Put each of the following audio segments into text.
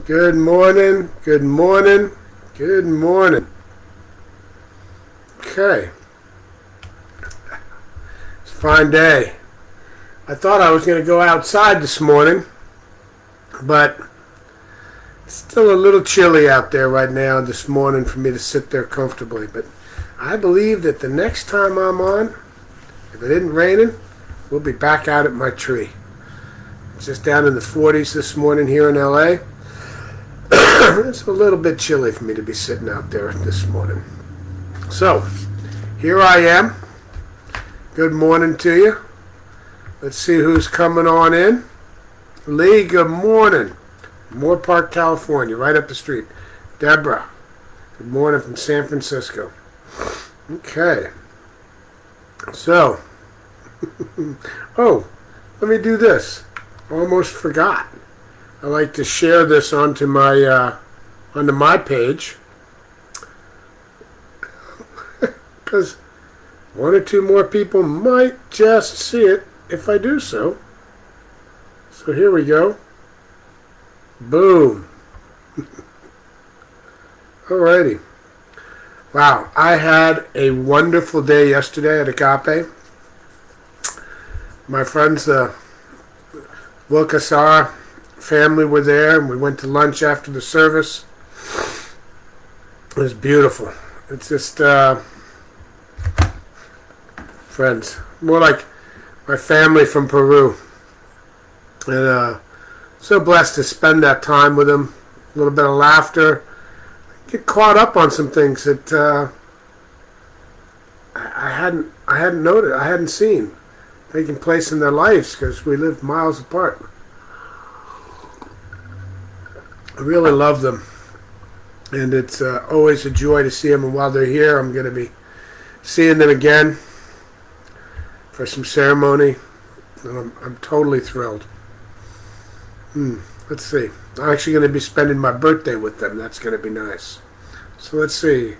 Good morning, good morning, good morning. Okay, it's a fine day. I thought I was going to go outside this morning, but it's still a little chilly out there right now this morning for me to sit there comfortably. But I believe that the next time I'm on, if it isn't raining, we'll be back out at my tree. It's just down in the 40s this morning here in LA. It's a little bit chilly for me to be sitting out there this morning. So, here I am. Good morning to you. Let's see who's coming on in. Lee, good morning. Moore Park, California, right up the street. Deborah, good morning from San Francisco. Okay. So, oh, let me do this. Almost forgot. I like to share this onto my page, because one or two more people might just see it if I do so. So here we go. Boom. Alrighty. Wow, I had a wonderful day yesterday at Agape. My friends, the Wilkasar family were there, and we went to lunch after the service. It was beautiful. It's just friends, more like my family from Peru, and so blessed to spend that time with them. A little bit of laughter, get caught up on some things that I hadn't noted, I hadn't seen taking place in their lives, because we live miles apart. I really love them, and it's always a joy to see them. And while they're here, I'm going to be seeing them again for some ceremony, and I'm totally thrilled. Let's see. I'm actually going to be spending my birthday with them. That's going to be nice. So let's see.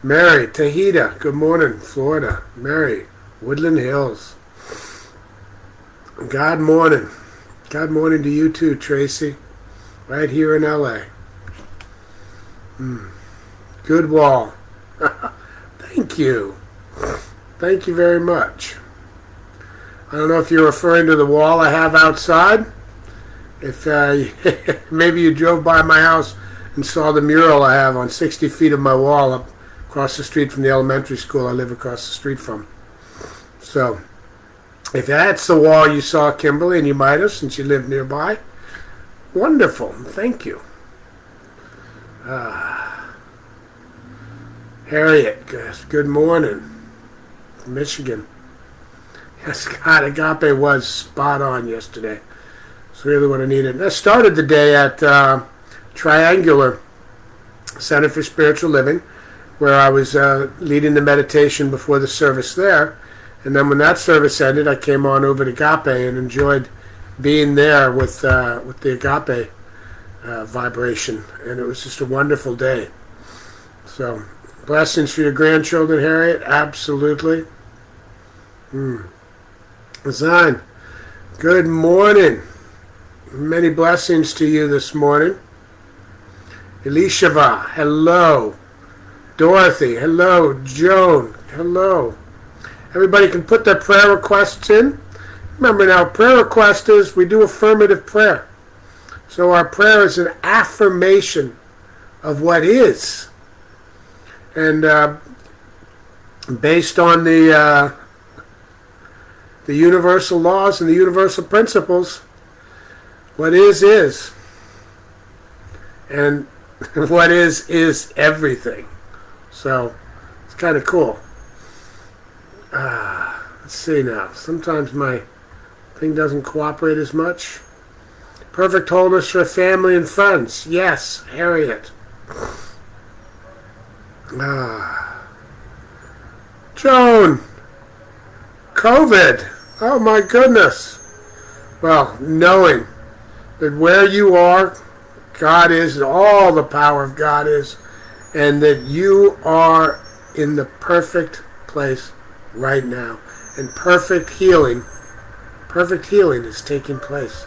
Mary, Tahita, good morning, Florida. Mary, Woodland Hills. God morning. God morning to you too, Tracy. Right here in LA. Good wall. Thank you. Thank you very much. I don't know if you're referring to the wall I have outside. If maybe you drove by my house and saw the mural I have on 60 feet of my wall up across the street from the elementary school I live across the street from. So, if that's the wall you saw, Kimberly, and you might have since you live nearby, wonderful. Thank you. Harriet, good morning from Michigan. Yes, God, Agape was spot on yesterday. It's really what I needed. I started the day at Triangular Center for Spiritual Living, where I was leading the meditation before the service there. And then when that service ended, I came on over to Agape and enjoyed being there with the Agape vibration, and it was just a wonderful day. So, blessings for your grandchildren, Harriet. Absolutely. Zan, good morning. Many blessings to you this morning. Elishava, hello. Dorothy, hello. Joan, hello. Everybody can put their prayer requests in. Remember now, prayer request is we do affirmative prayer. So our prayer is an affirmation of what is. And based on the universal laws and the universal principles, what is. And what is everything. So it's kind of cool. Let's see now. Sometimes my thing doesn't cooperate as much. Perfect wholeness for family and friends. Yes, Harriet. Joan. COVID. Oh my goodness. Well, knowing that where you are, God is, and all the power of God is, and that you are in the perfect place right now. And perfect healing is taking place.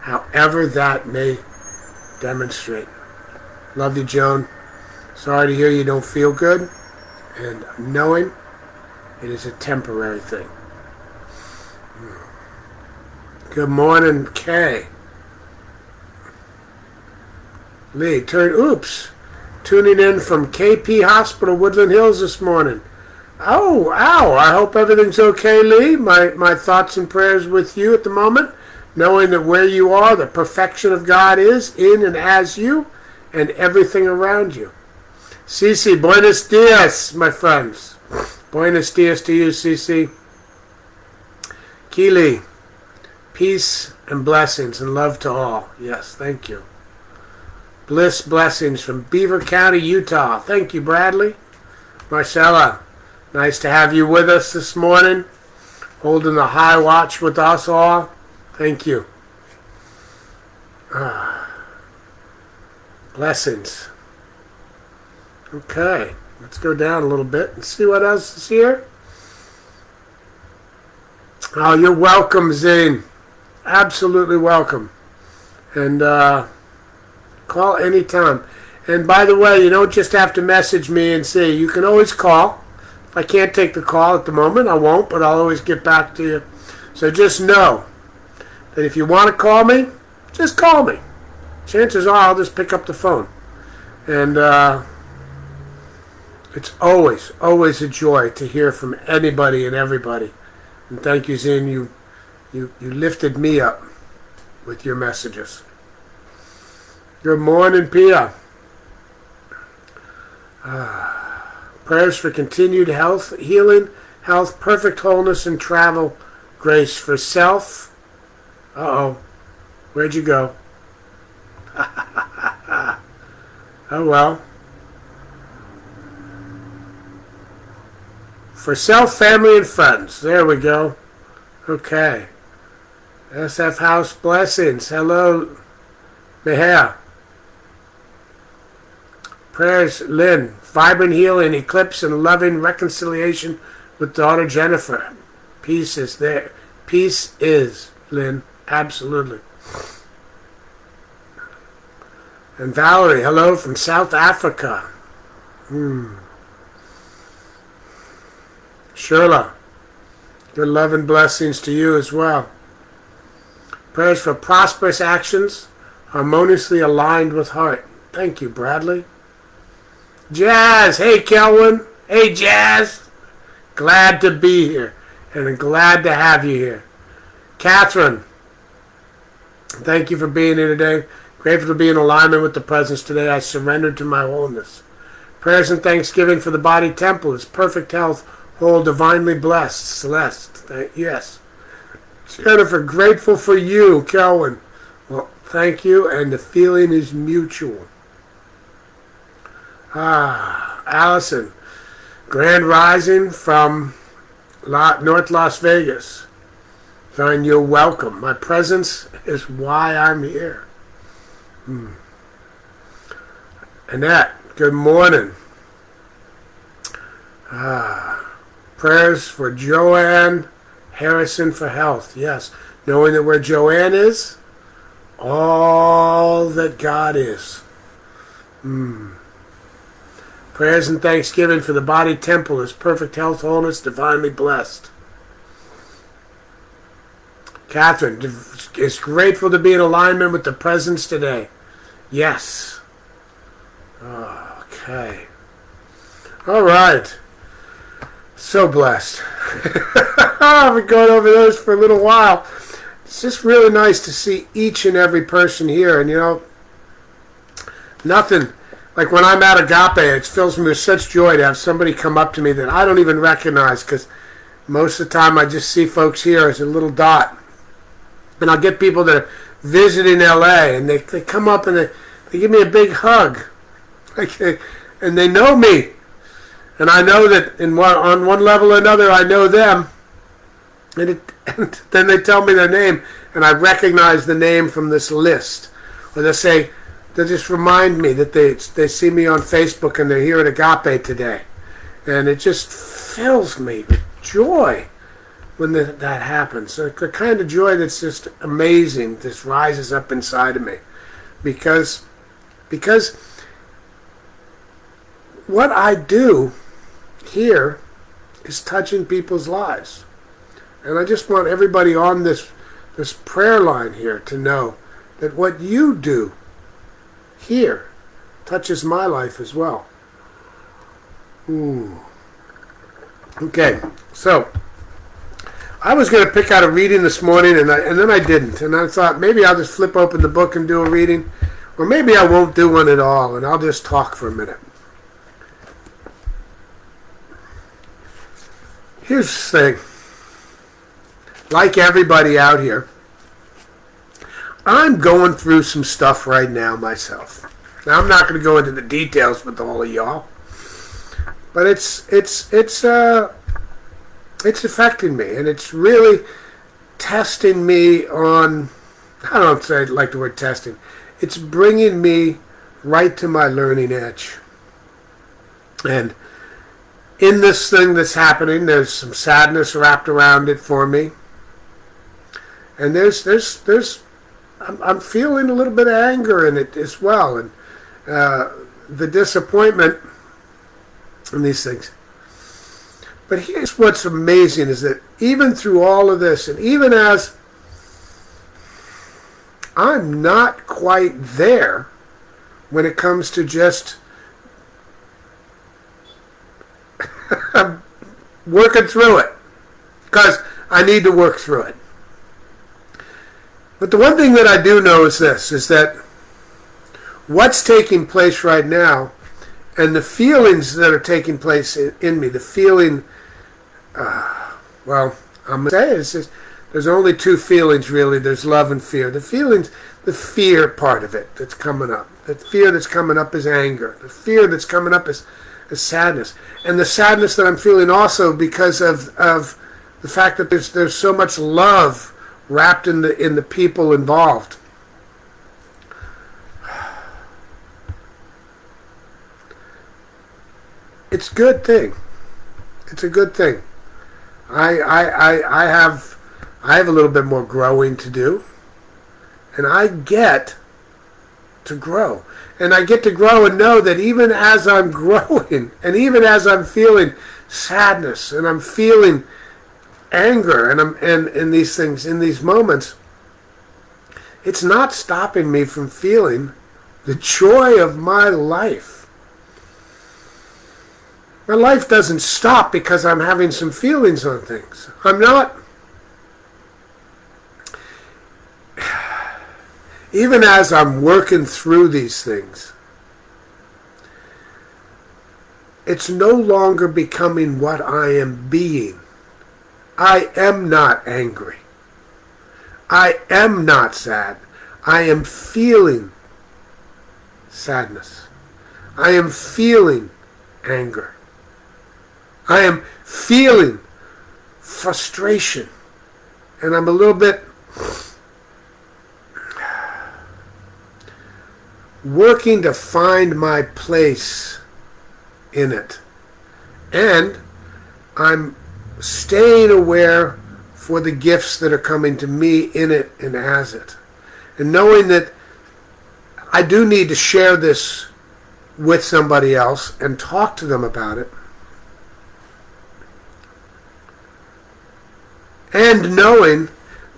However that may demonstrate. Love you, Joan. Sorry to hear you don't feel good, and knowing it is a temporary thing. Good morning, Kay. Lee, tuning in from KP Hospital, Woodland Hills this morning. Oh, ow, I hope everything's okay, Lee. My thoughts and prayers with you at the moment, knowing that where you are, the perfection of God is in and as you, and everything around you. Cece, buenos dias, my friends. Buenos dias to you, Cece. Keely, peace and blessings and love to all. Yes, thank you. Bliss blessings from Beaver County, Utah. Thank you, Bradley. Marcella, nice to have you with us this morning, holding the high watch with us all. Thank you. Blessings. Okay, let's go down a little bit and see what else is here. Oh, you're welcome, Zane. Absolutely welcome. And call anytime. And by the way, you don't just have to message me and say, you can always call. If I can't take the call at the moment, I won't, but I'll always get back to you. So just know that if you want to call me, just call me. Chances are I'll just pick up the phone. And it's always a joy to hear from anybody and everybody. And thank you, Zin. You lifted me up with your messages. Good morning, Pia. Prayers for continued health, healing, health, perfect wholeness, and travel grace for self. Uh-oh. Where'd you go? Oh, well. For self, family, and friends. There we go. Okay. SF House blessings. Hello, Meher. Prayers, Lynn. Vibrant healing, eclipse, and loving reconciliation with daughter Jennifer. Peace is there. Peace is, Lynn. Absolutely. And Valerie, hello from South Africa. Sherla, good love and blessings to you as well. Prayers for prosperous actions, harmoniously aligned with heart. Thank you, Bradley. Jazz, hey, Kelvin. Hey, Jazz. Glad to be here, and glad to have you here. Catherine, thank you for being here today. Grateful to be in alignment with the presence today. I surrendered to my wholeness. Prayers and thanksgiving for the body temple is perfect health, whole, divinely blessed. Celeste, yes. Jennifer, grateful for you, Kelvin. Well, thank you, and the feeling is mutual. Allison, Grand Rising from North Las Vegas. Saying you're welcome. My presence is why I'm here. Annette, good morning. Prayers for Joanne Harrison for health. Yes, knowing that where Joanne is, all that God is. Prayers and thanksgiving for the body temple is perfect health, wholeness, divinely blessed. Catherine is grateful to be in alignment with the presence today. Yes. Okay. All right. So blessed. I've been going over those for a little while. It's just really nice to see each and every person here. And, you know, nothing, like when I'm at Agape, it fills me with such joy to have somebody come up to me that I don't even recognize, because most of the time I just see folks here as a little dot. And I'll get people that are visiting LA, and they come up and they give me a big hug. And they know me. And I know that on one level or another, I know them. And then they tell me their name, and I recognize the name from this list. Or they just remind me that they see me on Facebook and they're here at Agape today. And it just fills me with joy when that happens. So the kind of joy that's just amazing, just rises up inside of me. Because Because what I do here is touching people's lives. And I just want everybody on this prayer line here to know that what you do here touches my life as well. Okay, so I was going to pick out a reading this morning, and then I didn't. And I thought maybe I'll just flip open the book and do a reading. Or maybe I won't do one at all, and I'll just talk for a minute. Here's the thing. Like everybody out here, I'm going through some stuff right now myself. Now, I'm not going to go into the details with all of y'all, but it's affecting me, and it's really testing me on, I don't say like the word testing, it's bringing me right to my learning edge. And in this thing that's happening, there's some sadness wrapped around it for me. And I'm feeling a little bit of anger in it as well, and the disappointment in these things. But here's what's amazing is that even through all of this, and even as I'm not quite there when it comes to just working through it, because I need to work through it. But the one thing that I do know is this, is that what's taking place right now and the feelings that are taking place in me, the feeling, well, I'm going to say it's just, there's only two feelings really. There's love and fear. The feelings, the fear part of it that's coming up. The fear that's coming up is anger. The fear that's coming up is sadness. And the sadness that I'm feeling also because of the fact that there's so much love wrapped in the people involved. It's a good thing. It's a good thing. I have a little bit more growing to do, and I get to grow. And I get to grow and know that even as I'm growing, and even as I'm feeling sadness, and I'm feeling anger, and in these things, in these moments, it's not stopping me from feeling the joy of my life. My life doesn't stop because I'm having some feelings on things. I'm not. Even as I'm working through these things, it's no longer becoming what I am being. I am not angry. I am not sad. I am feeling sadness. I am feeling anger. I am feeling frustration. And I'm a little bit working to find my place in it. And I'm staying aware for the gifts that are coming to me in it and as it. And knowing that I do need to share this with somebody else and talk to them about it. And knowing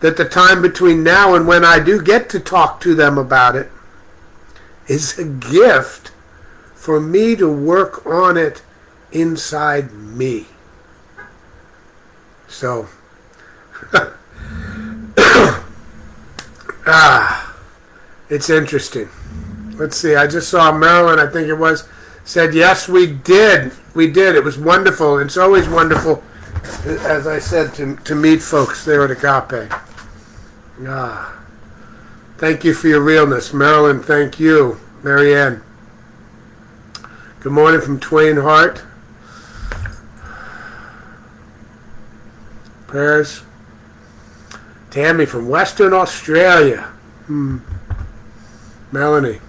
that the time between now and when I do get to talk to them about it is a gift for me to work on it inside me. So, it's interesting. Let's see, I just saw Marilyn, I think it was, said, yes, we did. We did. It was wonderful. It's always wonderful, as I said, to meet folks there at Agape. Thank you for your realness. Marilyn, thank you. Marianne. Good morning from Twain Hart. Prayers. Tammy from Western Australia. Melanie.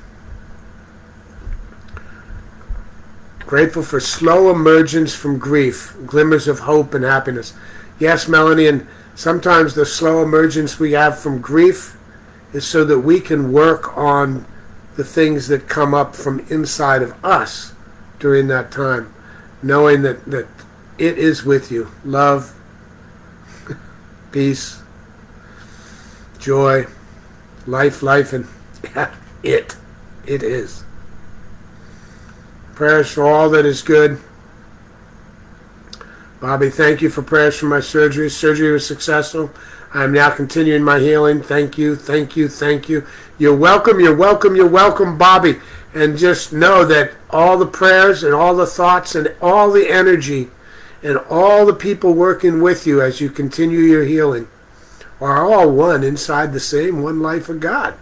Grateful for slow emergence from grief, glimmers of hope and happiness. Yes, Melanie, and sometimes the slow emergence we have from grief is so that we can work on the things that come up from inside of us during that time, knowing that it is with you. Love, peace, joy, life, and it is. Prayers for all that is good. Bobby, thank you for prayers for my surgery. Surgery was successful. I am now continuing my healing. Thank you, thank you, thank you. You're welcome, you're welcome, you're welcome, Bobby. And just know that all the prayers and all the thoughts and all the energy and all the people working with you as you continue your healing are all one inside the same one life of God.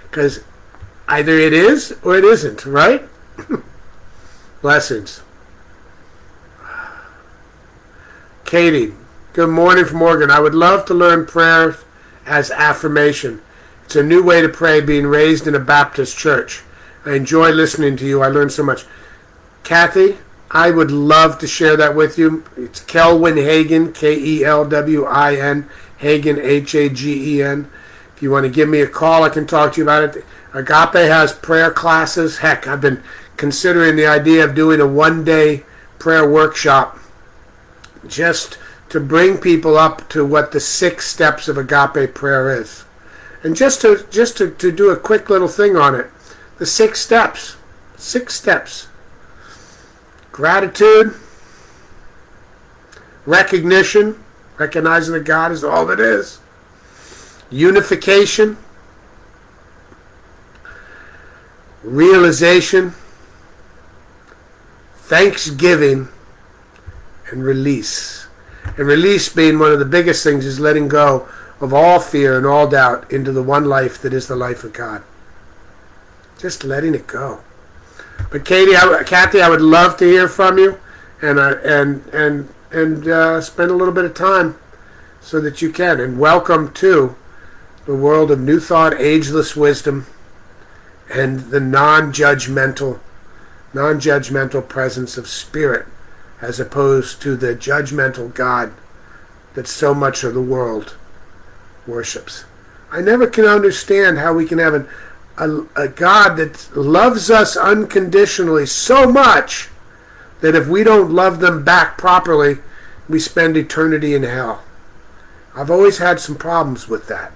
Because either it is or it isn't, right? Blessings. Katie, good morning from Oregon. I would love to learn prayers as affirmation. It's a new way to pray, being raised in a Baptist church. I enjoy listening to you. I learned so much. Kathy, I would love to share that with you. It's Kelwin Hagen, Kelwin, Hagen, Hagen. If you want to give me a call, I can talk to you about it. Agape has prayer classes. Heck, I've been considering the idea of doing a one-day prayer workshop just to bring people up to what the 6 steps of agape prayer is. And just to do a quick little thing on it. The 6 steps. 6 steps. Gratitude. Recognition. Recognizing that God is all that is. Unification. Realization. Thanksgiving. And release. And release being one of the biggest things is letting go of all fear and all doubt into the one life that is the life of God. Just letting it go. But Kathy, I would love to hear from you and spend a little bit of time so that you can. And welcome to the world of New Thought, Ageless Wisdom, and the non-judgmental presence of Spirit, as opposed to the judgmental God that so much of the world worships. I never can understand how we can have a God that loves us unconditionally so much that if we don't love them back properly, we spend eternity in hell. I've always had some problems with that.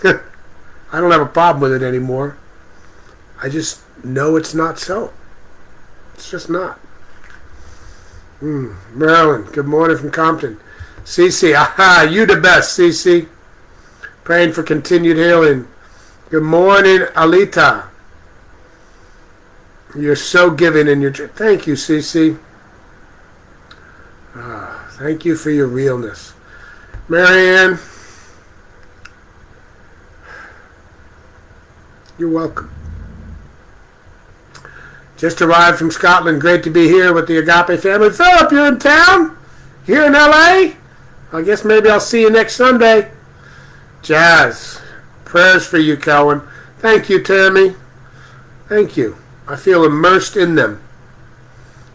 I don't have a problem with it anymore. I just know it's not so. It's just not. Marilyn, good morning from Compton. Cece, aha, you the best, Cece. Praying for continued healing. Good morning, Alita. You're so giving in your... Thank you, Cece. Thank you for your realness. Marianne, you're welcome. Just arrived from Scotland. Great to be here with the Agape family. Philip, you're in town? Here in L.A.? I guess maybe I'll see you next Sunday. Jazz. Prayers for you, Kelwin. Thank you, Tammy. Thank you. I feel immersed in them.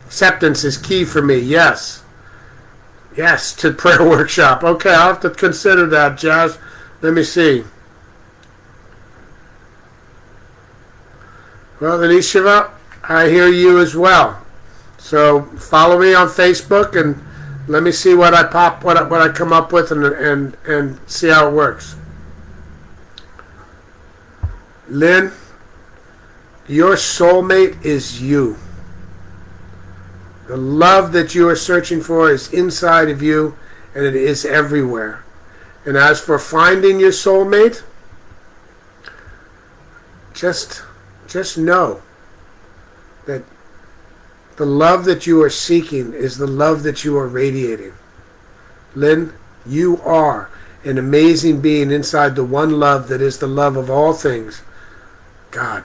Acceptance is key for me. Yes. Yes, to prayer workshop. Okay, I'll have to consider that, Jazz. Let me see. Well, Anishiva, I hear you as well. So follow me on Facebook and let me see what I come up with and see how it works. Lynn, your soulmate is you. The love that you are searching for is inside of you, and it is everywhere. And as for finding your soulmate, just know that the love that you are seeking is the love that you are radiating. Lynn, you are an amazing being inside the one love that is the love of all things. God,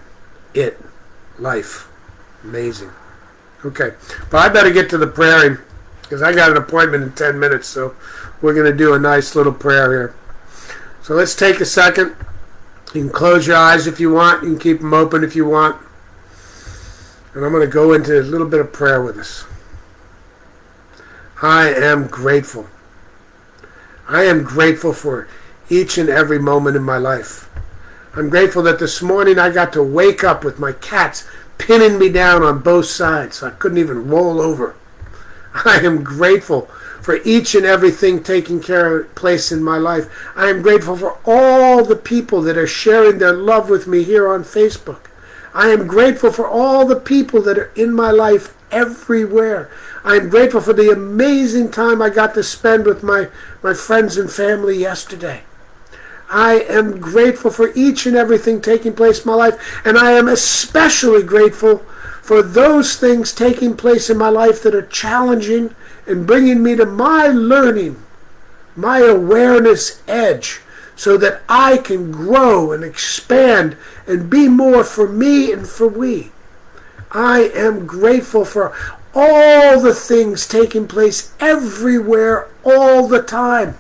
it, life. Amazing. Okay, but I better get to the praying because I got an appointment in 10 minutes, so we're going to do a nice little prayer here. So let's take a second. You can close your eyes if you want. You can keep them open if you want. And I'm going to go into a little bit of prayer with us. I am grateful. I am grateful for each and every moment in my life. I'm grateful that this morning I got to wake up with my cats pinning me down on both sides so I couldn't even roll over. I am grateful for each and everything taking place in my life. I am grateful for all the people that are sharing their love with me here on Facebook. I am grateful for all the people that are in my life everywhere. I am grateful for the amazing time I got to spend with my friends and family yesterday. I am grateful for each and everything taking place in my life, and I am especially grateful for those things taking place in my life that are challenging and bringing me to my learning, my awareness edge, so that I can grow and expand and be more for me and for we. I am grateful for all the things taking place everywhere all the time,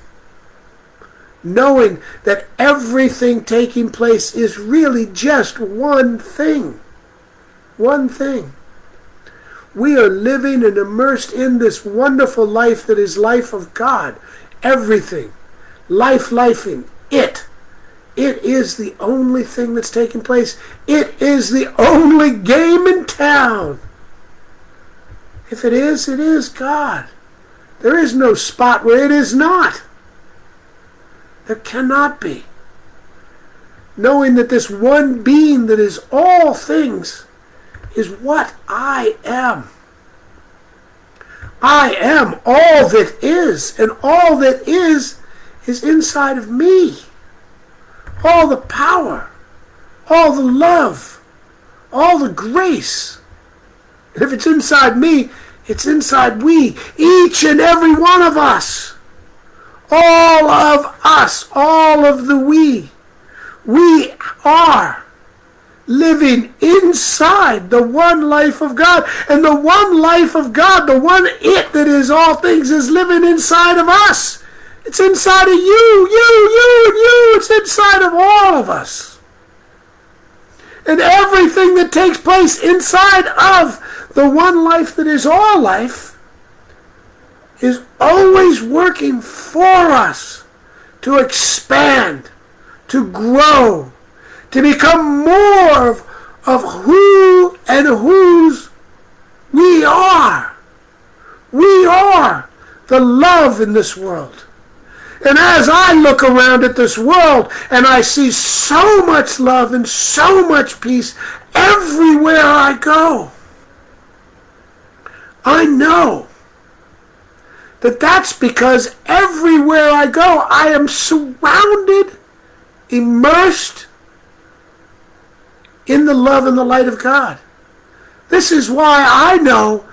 knowing that everything taking place is really just one thing. One thing. We are living and immersed in this wonderful life that is life of God. Everything. Lifing. It. It is the only thing that's taking place. It is the only game in town. If it is God. There is no spot where it is not. There cannot be. Knowing that this one being that is all things is what I am. I am all that is, and all that is inside of me. All the power, all the love, all the grace. And if it's inside me, it's inside we, each and every one of us. All of us, all of the we. We are living inside the one life of God. And the one life of God, the one it that is all things, is living inside of us. It's inside of you, and you. It's inside of all of us. And everything that takes place inside of the one life that is all life is always working for us to expand, to grow, to become more of who and whose we are. We are the love in this world. And as I look around at this world and I see so much love and so much peace everywhere I go, I know that that's because everywhere I go, I am surrounded, immersed in the love and the light of God. This is why I know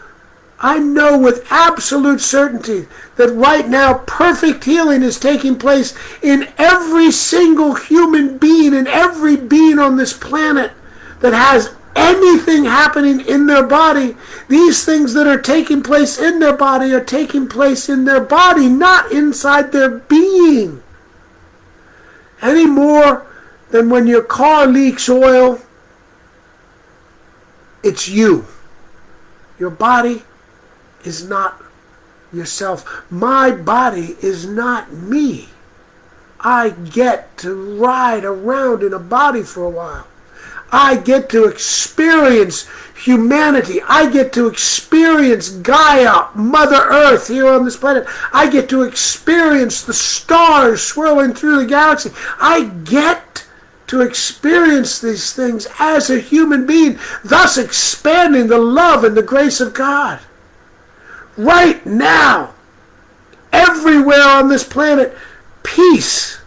with absolute certainty that right now perfect healing is taking place in every single human being and every being on this planet that has anything happening in their body. These things that are taking place in their body are taking place in their body, not inside their being. Any more than when your car leaks oil, it's you. Your body is not yourself. My body is not me. I get to ride around in a body for a while. I get to experience humanity. I get to experience Gaia, Mother Earth here on this planet. I get to experience the stars swirling through the galaxy. I get to experience these things as a human being, thus expanding the love and the grace of God. Right now, everywhere on this planet, peace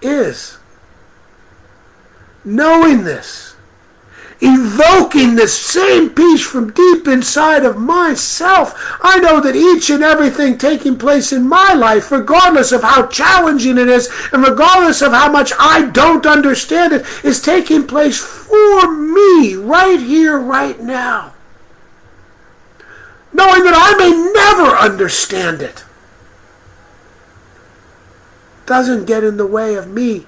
is. Knowing this, evoking this same peace from deep inside of myself, I know that each and everything taking place in my life, regardless of how challenging it is, and regardless of how much I don't understand it, is taking place for me, right here, right now. Knowing that I may never understand it doesn't get in the way of me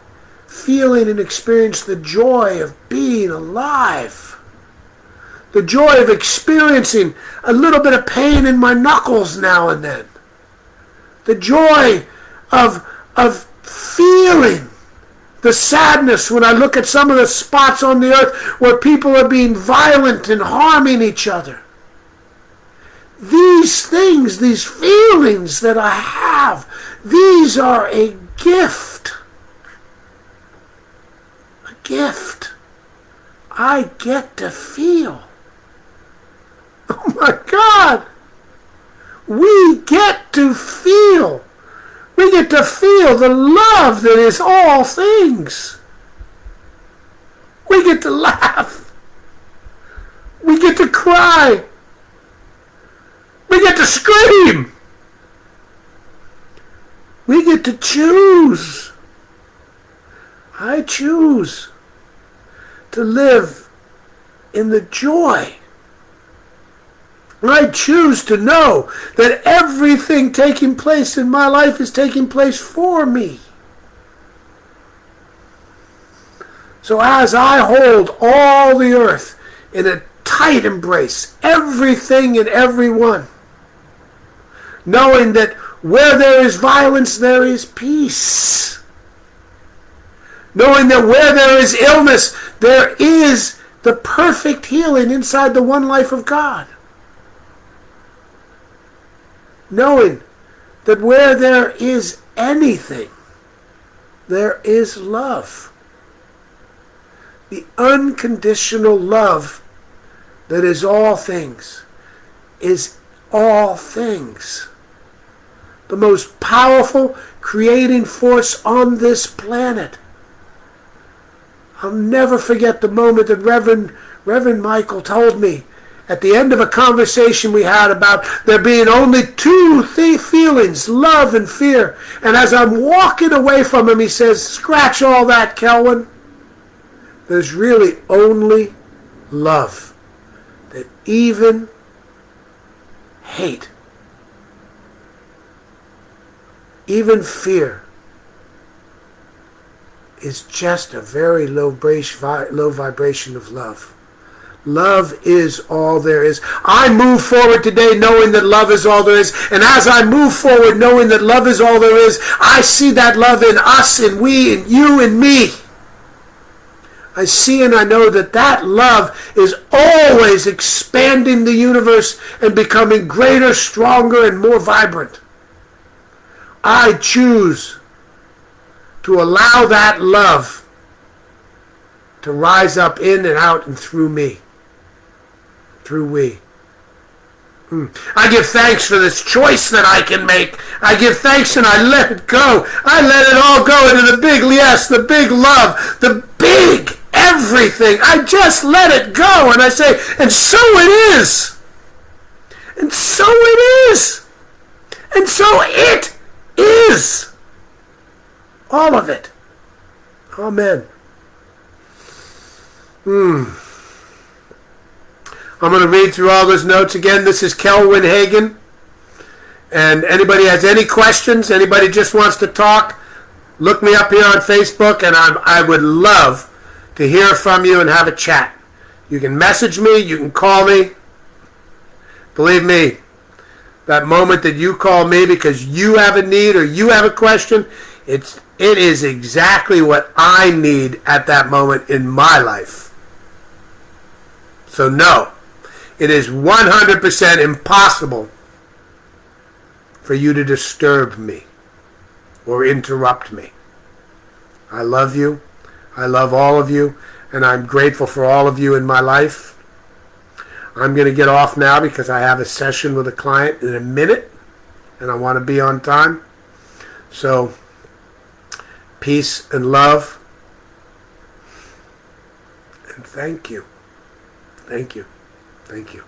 feeling and experiencing the joy of being alive. The joy of experiencing a little bit of pain in my knuckles now and then. The joy of feeling the sadness when I look at some of the spots on the earth where people are being violent and harming each other. These things, these feelings that I have, these are a gift. A gift. I get to feel. Oh my God! We get to feel. We get to feel the love that is all things. We get to laugh. We get to cry. We get to scream. We get to choose. I choose to live in the joy. I choose to know that everything taking place in my life is taking place for me. So as I hold all the earth in a tight embrace, everything and everyone, knowing that where there is violence, there is peace. Knowing that where there is illness, there is the perfect healing inside the one life of God. Knowing that where there is anything, there is love. The unconditional love that is all things is all things. The most powerful creating force on this planet. I'll never forget the moment that Reverend Michael told me at the end of a conversation we had about there being only two feelings, love and fear. And as I'm walking away from him, he says, scratch all that, Kelwin. There's really only love. That even hate, even fear, is just a very low vibration of love. Love is all there is. I move forward today knowing that love is all there is. And as I move forward knowing that love is all there is, I see that love in us and we and you and me. I see and I know that that love is always expanding the universe and becoming greater, stronger, and more vibrant. I choose to allow that love to rise up in and out and through me. Through we. I give thanks for this choice that I can make. I give thanks and I let it go. I let it all go into the big yes, the big love, the big everything. I just let it go and I say, and so it is. And so it is. And so it is. All of it. Amen. I'm going to read through all those notes again. This is Kelwin Hagen. And anybody has any questions, anybody just wants to talk, look me up here on Facebook, and I would love to hear from you and have a chat. You can message me, you can call me. Believe me, that moment that you call me because you have a need or you have a question, it is exactly what I need at that moment in my life. So no, it is 100% impossible for you to disturb me or interrupt me. I love you. I love all of you, and I'm grateful for all of you in my life. I'm going to get off now because I have a session with a client in a minute, and I want to be on time. So, peace and love, and thank you. Thank you. Thank you.